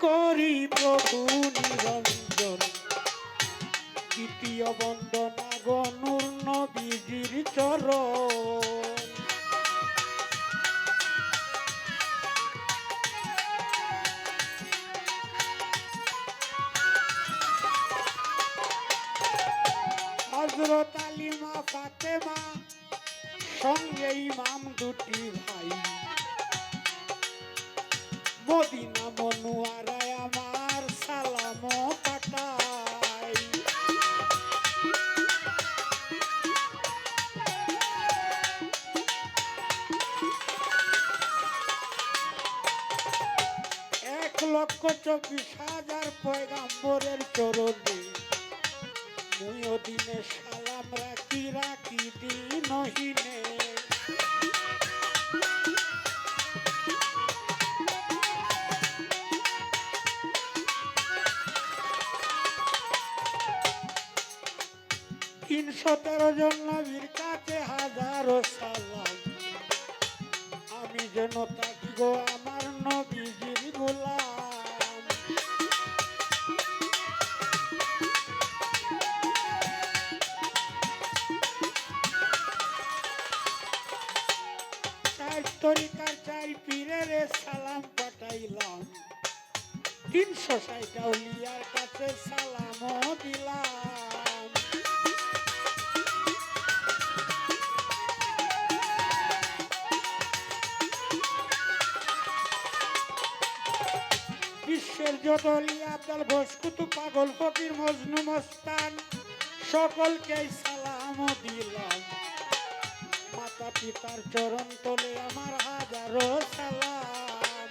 করি প্রভু নিরঞ্জন, দ্বিতীয় বন্দনা গনুর নবীজির চরণ। হযরত আলী মা ফাতেমা সঙ্গে ইমাম দুটি ভাই, মদিনা মনোয়ারায় আমার সালাম পাঠাই। এক লক্ষ 24,000 পয়গাম্বরের চরণে মুইও দিনে সালাম রাখি রাখি দিনহীনে। তিনশো 13 জন নবীর কাছে হাজারো সালাম, আমি যেন থাকি গো আমার নবীজির গোলাম। চার তরিকার 4 পীরের সালাম পাঠাইলাম, 360 আউলিয়ার কাছে সালামও দিলাম। বিশ্বের যত অলিয়া আব্দাল ঘোষ কুতুব পাগল ফকির মজনু মস্তান সকলকে সালামও দিলাম। মাতা পিতার চরণ তলে আমার হাজারো সালাম।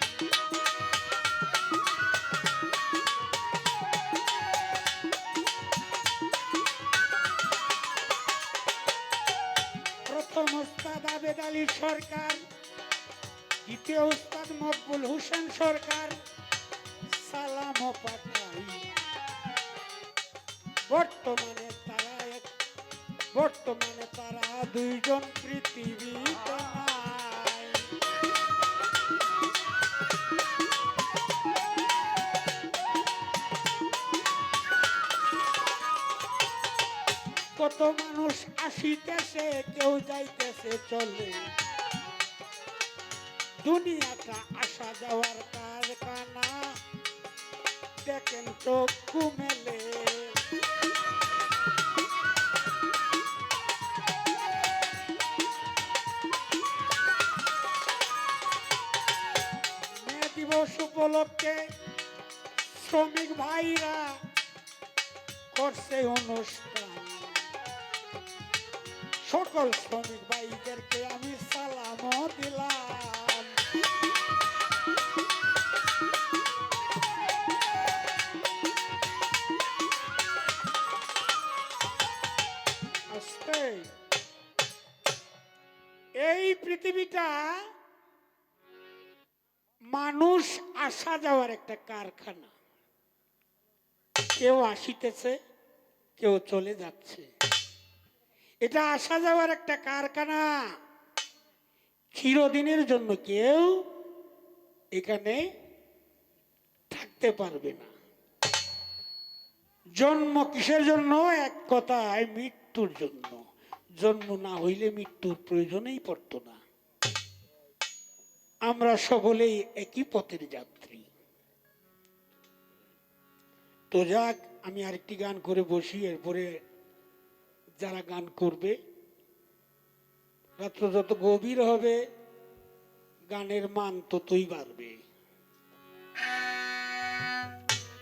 প্রথম উস্তাদ আবেদ আলী সরকার, দ্বিতীয় উস্তাদ মকবুল হোসেন সরকার সালাম পাঠাই। বর্তমানে তারা 2 জন পৃথিবীতে নাই। কত মানুষ আসিতেছে কেউ যাইতেছে চলে, দুনিয়াটা আসা যাওয়ার কারখানা দেখেন চক্ষু মেলে। মে দিবস উপলক্ষে শ্রমিক ভাইরা করছে অনুষ্ঠান, সকল শ্রমিক ভাইদেরকে আমি সালামও দিলাম। এই পৃথিবীটা মানুষ আসা যাওয়ার একটা কারখানা, কেউ আসিতেছে কেউ চলে যাচ্ছে। এটা আসা যাওয়ার একটা কারখানা, চিরদিনের জন্য কেউ এখানে থাকতে পারবে না। জন্ম কিসের জন্য? এক কথায় মৃত্যুর জন্য। জন্ম না হইলে মৃত্যুর প্রয়োজনেই পড়তো না। আমরা সকলেই একই পথের যাত্রী। তো যাক, আমি আরেকটি গান করে বসি, এরপরে যারা গান করবে, রাত্র যত গভীর হবে গানের মান ততই বাড়বে।